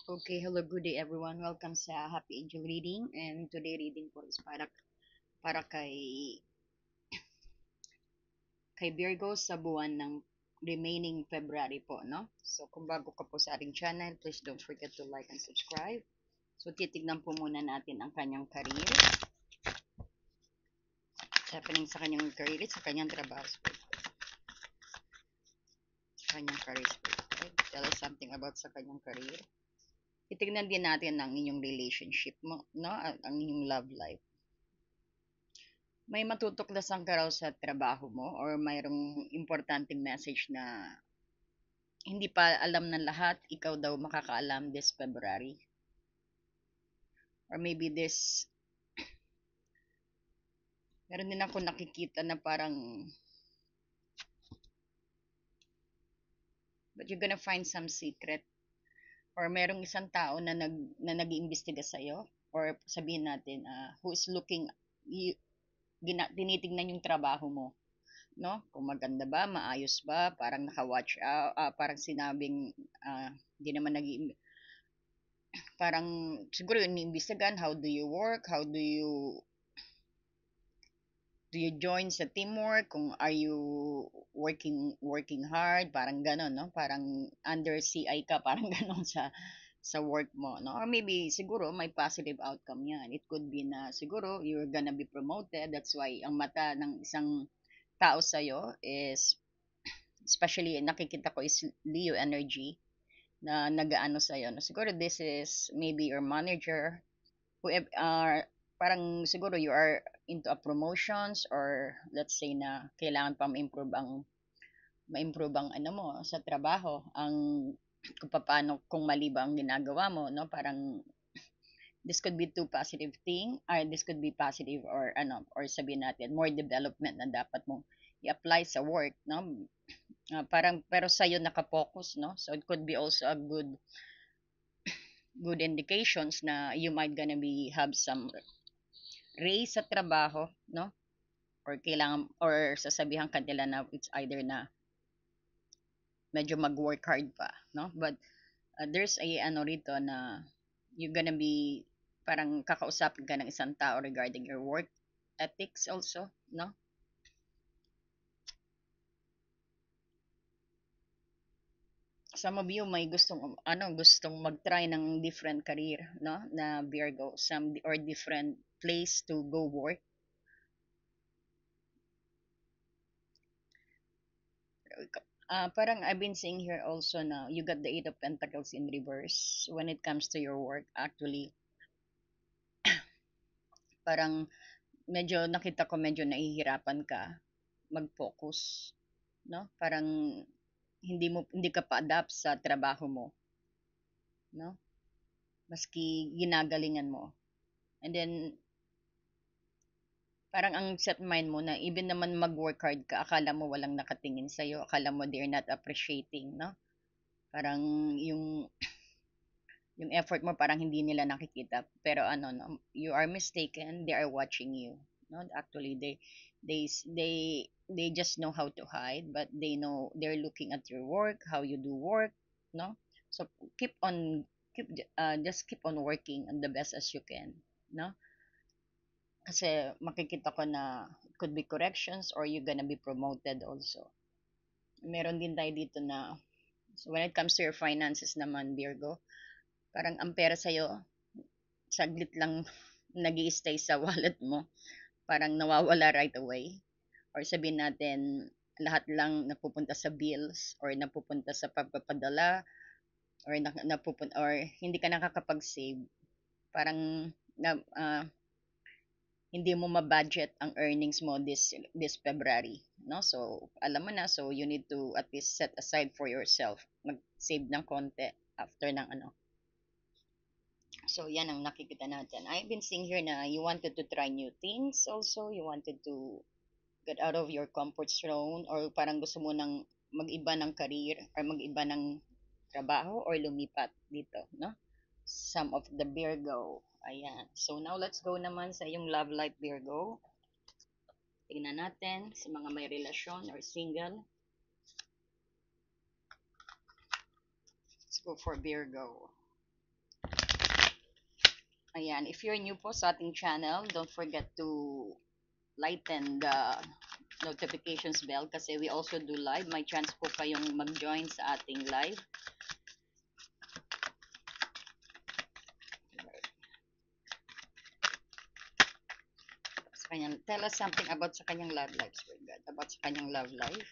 Okay, hello, good day everyone. Welcome sa Happy Angel Reading, and today reading ko is para kay Virgo sa buwan ng remaining February po, no? So kung bago ka po sa ating channel, please don't forget to like and subscribe. So titignan po muna natin ang kanyang career, happening sa kanyang career, sa kanyang trabaho, sa kanyang career. Okay? Tell us something about sa kanyang career. Titignan din natin ang inyong relationship mo, no? Ang inyong love life. May matutuklasan ka raw sa trabaho mo or mayroong importanteng message na hindi pa alam ng lahat, ikaw daw makakaalam this February. Or maybe meron din ako nakikita na parang, but you're gonna find some secret. Or merong isang tao na nag-iimbestiga sa'yo, or sabihin natin, who is looking, you, tinitignan yung trabaho mo. No? Kung maganda ba, maayos ba, parang naka-watch out, parang sinabing, hindi naman parang siguro iniimbestigahan, how do you work, how do you join sa teamwork, kung are you working hard, parang ganon, no? Parang under CI ka, parang ganon sa work mo, no? Or maybe siguro may positive outcome yan. It could be na siguro you're gonna be promoted. That's why ang mata ng isang tao sa'yo is, especially nakikita ko is Leo energy na nagaano sa'yo. No? Siguro this is maybe your manager, who are parang siguro you are into a promotions, or let's say na kailangan pa ma-improve ang ano mo sa trabaho, ang kung paano, kung mali ba ang ginagawa mo, no? Parang this could be too positive thing, or this could be positive, or ano, or sabihin natin more development na dapat mong i-apply sa work, no? Parang pero sa iyo naka-focus, no? So it could be also a good indications na you might gonna be have some raise sa trabaho, no? Or kailangan, or sasabihan kanila na it's either na medyo mag-work hard pa, no? But there's a ano rito na you're gonna be, parang kakausapin ka ng isang tao regarding your work ethics also, no? Some of you may gustong mag-try ng different career, no? Na Virgo, some or different place to go work. Parang I've been seeing here also na you got the Eight of Pentacles in reverse when it comes to your work. Actually, parang medyo nakita ko medyo nahihirapan ka mag-focus, no? Parang hindi ka pa-adapt sa trabaho mo, no? Maski ginagalingan mo. And then parang ang set mind mo na even naman mag-work hard ka, akala mo walang nakatingin sa'yo, akala mo they're not appreciating, no? Parang yung effort mo parang hindi nila nakikita. Pero ano, no, you are mistaken, they are watching you. No? Actually, they just know how to hide, but they know they're looking at your work, how you do work, no? So just keep on working on the best as you can, no? Kasi makikita ko na it could be corrections or you're gonna be promoted also. Meron din tayo dito na, so when it comes to your finances naman, Virgo, parang ang pera sa'yo, saglit lang nag stay sa wallet mo. Parang nawawala right away. Or sabihin natin, lahat lang napupunta sa bills or napupunta sa pagpapadala, or or hindi ka nakakapag-save. Parang na, hindi mo ma-budget ang earnings mo this February, no? So alam mo na, so you need to at least set aside for yourself, mag-save ng konti after ng ano. So yan ang nakikita natin. I've been seeing here na you wanted to try new things also, you wanted to get out of your comfort zone, or parang gusto mo nang mag-iba ng career or mag-iba ng trabaho or lumipat dito, no? Some of the Virgo. Ayan. So now let's go naman sa yung love life, Virgo. Tingnan natin sa mga may relasyon or single. Let's go for Virgo. Ayan, if you're new po sa ating channel, don't forget to lighten the notifications bell kasi we also do live. May chance po kayong mag-join sa ating live. Sa kanyang, tell us something about sa kanyang love life, Sir God. About sa kanyang love life.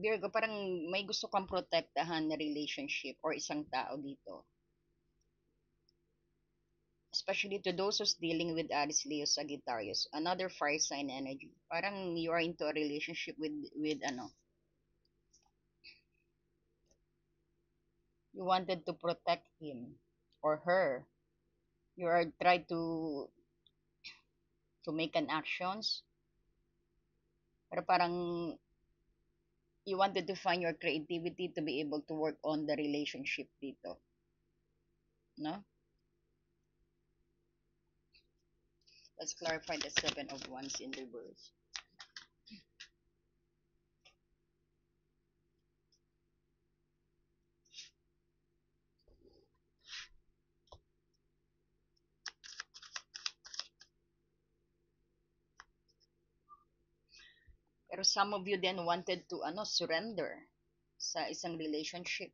Virgo, parang may gusto kang protektahan na relationship or isang tao dito. Especially to those who's dealing with Aries, Leo, Sagittarius, another fire sign energy. Parang you are into a relationship with ano, you wanted to protect him or her. You are trying to make an actions, pero parang you wanted to find your creativity to be able to work on the relationship dito, no? Let's clarify the Seven of Wands in reverse. Pero some of you then wanted to ano surrender sa isang relationship.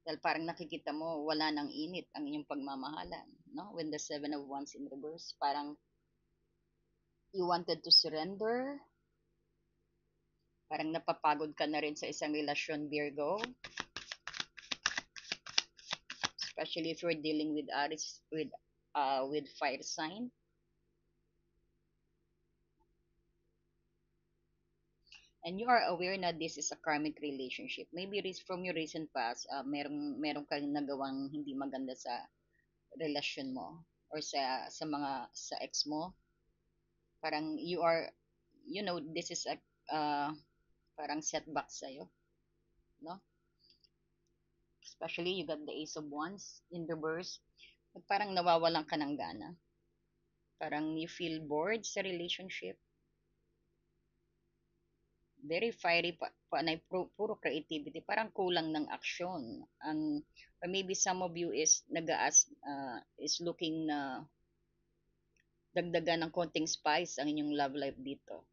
Dahil parang nakikita mo wala nang init ang inyong pagmamahalan, no? When the Seven of Wands in reverse, parang you wanted to surrender, parang napapagod ka na rin sa isang relasyon, Virgo. Especially if you're dealing with Aries, with fire sign. And you are aware na this is a karmic relationship. Maybe from your recent past, merong kang nagawang hindi maganda sa relasyon mo or sa ex mo. Parang you are, this is a parang setback sa'yo, no? Especially you got the Ace of Wands in reverse. At parang nawawalan ka ng gana. Parang you feel bored sa relationship. Very fiery panay puro creativity, parang kulang ng aksyon ang, or maybe some of you is is looking na dagdagan ng konting spice ang inyong love life dito.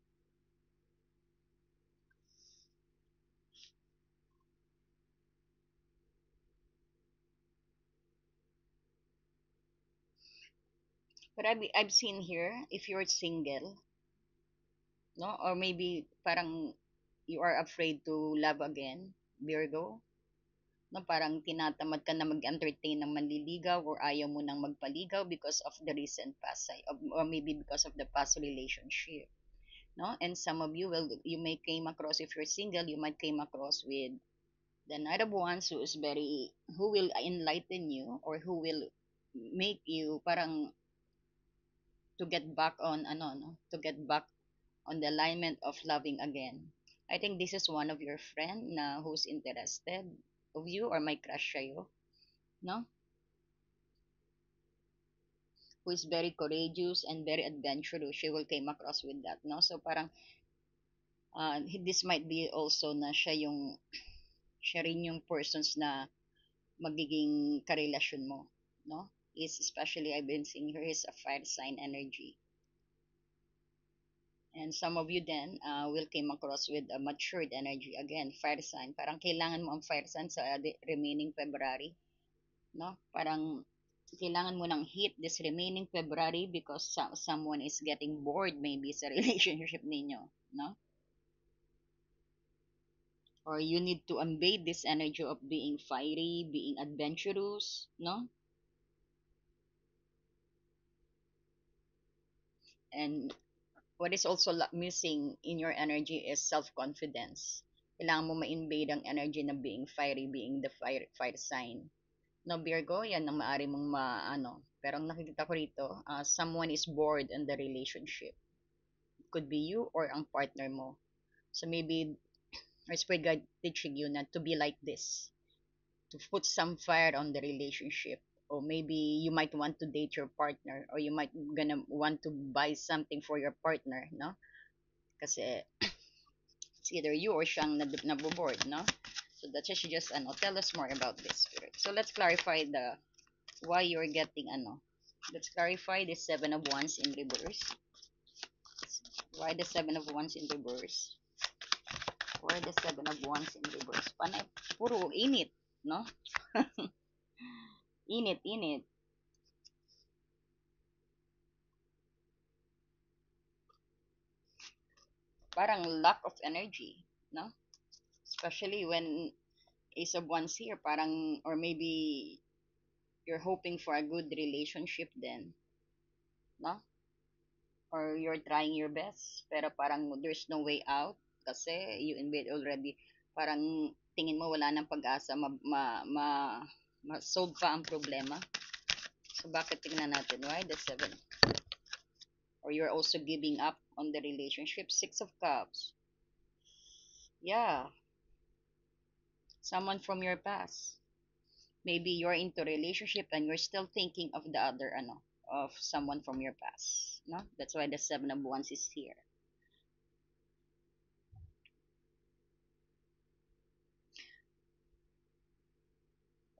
But I've seen here, if you're single, no, or maybe parang you are afraid to love again, Virgo, no, parang tinatamad ka na mag-entertain ng manliligaw or ayaw mo nang magpaligaw because of the recent past or maybe because of the past relationship, no? And some of you you may came across, if you're single, you might came across with the Knight of Wands, who will enlighten you or who will make you parang to get back on ano no to get back on the alignment of loving again. I think this is one of your friend na who's interested of you or may crush sa'yo, no? Who is very courageous and very adventurous. She will came across with that, no? So parang this might be also na siya rin yung persons na magiging karelasyon mo, no? Is especially I've been seeing her is a fire sign energy. And some of you then will came across with a matured energy again, fire sign. Parang kailangan mo ang fire sign sa remaining February, no? Parang kailangan mo ng hit this remaining February because someone is getting bored maybe sa relationship ninyo, no? Or you need to embed this energy of being fiery, being adventurous, no? And what is also missing in your energy is self-confidence. Kailangan mo ma-invade ang energy na being fiery, being the fire sign. No, Virgo, yan ang maaari mong maano. Pero ang nakikita ko rito, someone is bored in the relationship. It could be you or ang partner mo. So maybe our spirit guide teaching you not to be like this, to put some fire on the relationship, or maybe you might want to date your partner, or you might gonna want to buy something for your partner, no? Kasi it's either you or siyang naboboard, no? So that's just ano, tell us more about this spirit. So let's clarify the why you're getting ano. Let's clarify the seven of wands in reverse. Why the seven of wands in reverse? Why the seven of wands in reverse? Panay, puro init, no? Init, init. Parang lack of energy, no? Especially when ace of wands here, parang, or maybe you're hoping for a good relationship then, no? Or you're trying your best, pero parang there's no way out kasi you invade already. Parang tingin mo wala nang pag-asa, solve pa ang problema. So bakit tingnan natin? Why the seven? Or you're also giving up on the relationship. Six of Cups. Yeah, someone from your past. Maybe you're into relationship and you're still thinking of the other, ano, of someone from your past. No, that's why the seven of wands is here.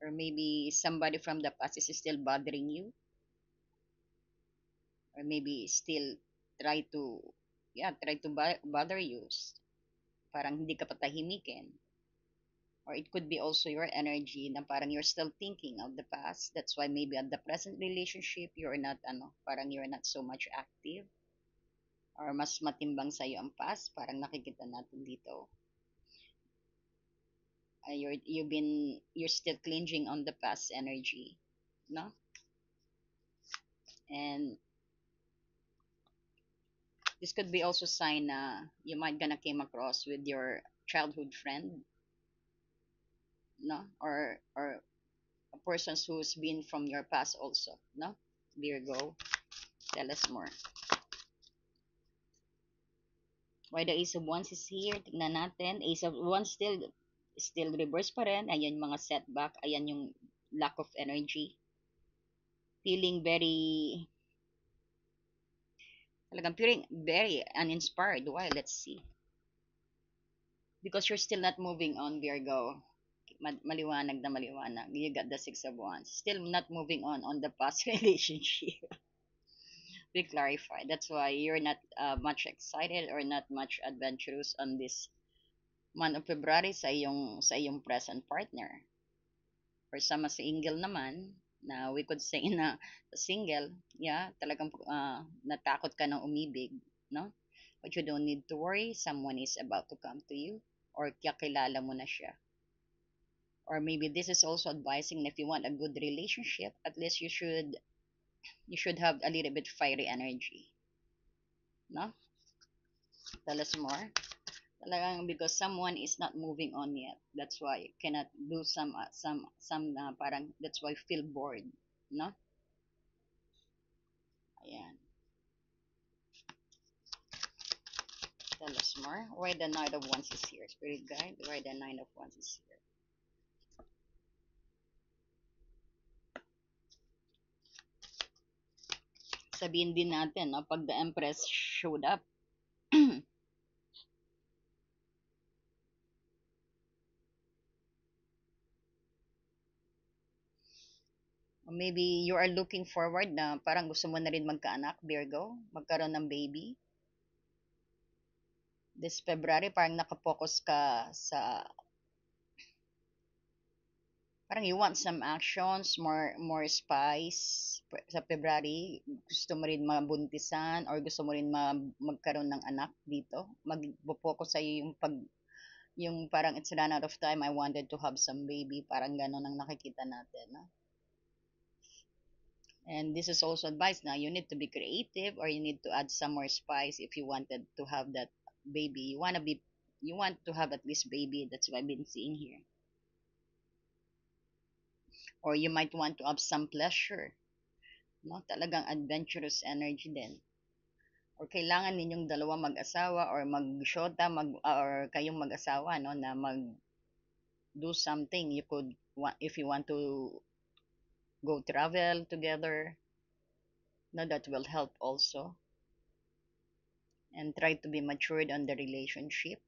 Or maybe somebody from the past is still bothering you, or maybe still try to, yeah, try to bother you. Parang hindi ka patahimikin. Or it could be also your energy na parang you're still thinking of the past. That's why maybe at the present relationship you're not ano, parang you're not so much active, or mas matimbang sa iyo ang past. Parang nakikita natin dito. You're still clinging on the past energy, no? And this could be also sign na you might gonna came across with your childhood friend, no? Or a person who's been from your past also, no? Virgo, tell us more. Why the Ace of Wands is here? Tignan natin. Ace of Wands still reverse pa rin. Ayan yung mga setback. Ayan yung lack of energy. Feeling very, talagang feeling very uninspired. Why? Let's see. Because you're still not moving on, Virgo. Maliwanag na maliwanag. You got the Six of Wands. Still not moving on the past relationship. We clarify. That's why you're not much excited or not much adventurous on this month of February sa iyong present partner. Or sa mas single naman, na we could say na single, yeah, talagang natakot ka ng umibig, no? But you don't need to worry, someone is about to come to you, or kakilala mo na siya. Or maybe this is also advising that if you want a good relationship, at least you should have a little bit fiery energy, no? Tell us more. Talagang because someone is not moving on yet. That's why cannot do some parang that's why feel bored, no? Ayan. Tell us more. Why the Knight of Wands is here? Spirit guide, why the Nine of Wands is here? Sabihin din natin, no, pag the Empress showed up, maybe you are looking forward na parang gusto mo na rin magkaanak, Virgo, magkaroon ng baby. This February, parang nakapokus ka sa, parang you want some actions, more spice sa February. Gusto mo rin mabuntisan or gusto mo rin magkaroon ng anak dito. Magpo-focus sa yung yung parang it's run out of time, I wanted to have some baby. Parang gano'n ang nakikita natin, no? And this is also advice now. You need to be creative or you need to add some more spice if you wanted to have that baby. You want to have at least baby. That's what I've been seeing here. Or you might want to have some pleasure, no? Talagang adventurous energy din. Or kailangan ninyong dalawa mag-asawa or mag-shota or kayong mag-asawa, no, na mag do something. You could if you want to go travel together. No, that will help also. And try to be matured on the relationship,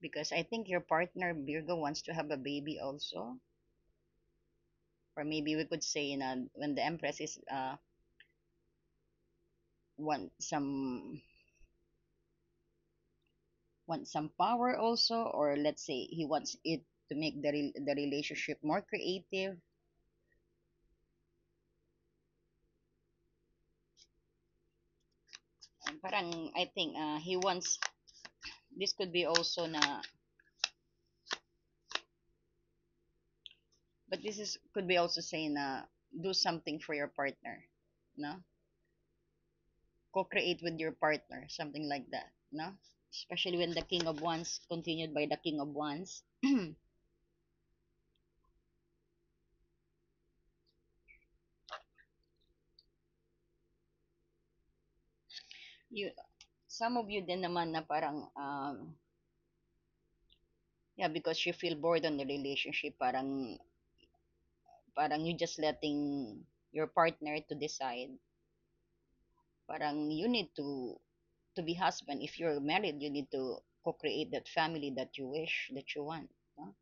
because I think your partner Virgo wants to have a baby also. Or maybe we could say, when the Empress is want some power also, or let's say he wants it to make the relationship more creative. Parang I think he wants, this could be also na, but this is could be also saying na do something for your partner, no, co-create with your partner, something like that, no, especially when the King of Wands continued by the King of Wands. You, some of you din naman na parang yeah, because you feel bored on the relationship, parang you just letting your partner to decide. Parang you need to be husband. If you're married, you need to co-create that family that you wish, that you want, no?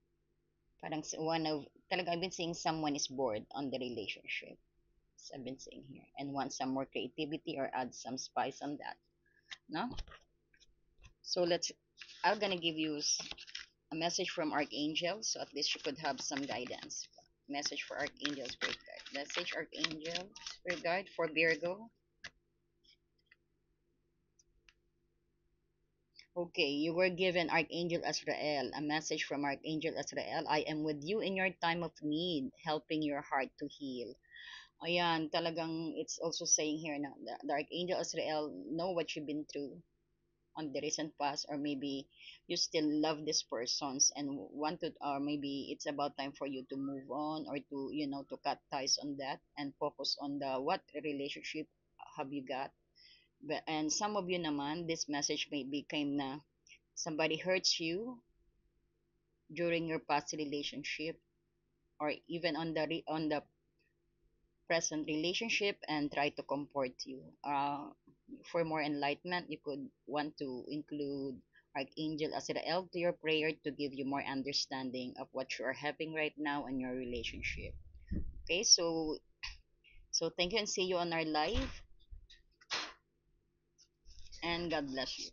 Parang one of, talaga I've been seeing someone is bored on the relationship, as I've been saying here, and wants some more creativity or add some spice on that, no? So I'm gonna give you a message from Archangel, so at least you could have some guidance. Message for Archangel Spirit Guide. Message Archangel Spirit Guide for Virgo. Okay, you were given Archangel Azrael, a message from Archangel Azrael. I am with you in your time of need, helping your heart to heal. Ayan, talagang it's also saying here na the Archangel Azrael know what you've been through on the recent past, or maybe you still love these persons and want to, or maybe it's about time for you to move on, or to, to cut ties on that and focus on the what relationship have you got. And some of you naman, this message may became na somebody hurts you during your past relationship, or even on the present relationship, and try to comfort you. For more enlightenment, you could want to include Archangel Azrael to your prayer to give you more understanding of what you are having right now in your relationship. Okay, so thank you, and see you on our live, and God bless you.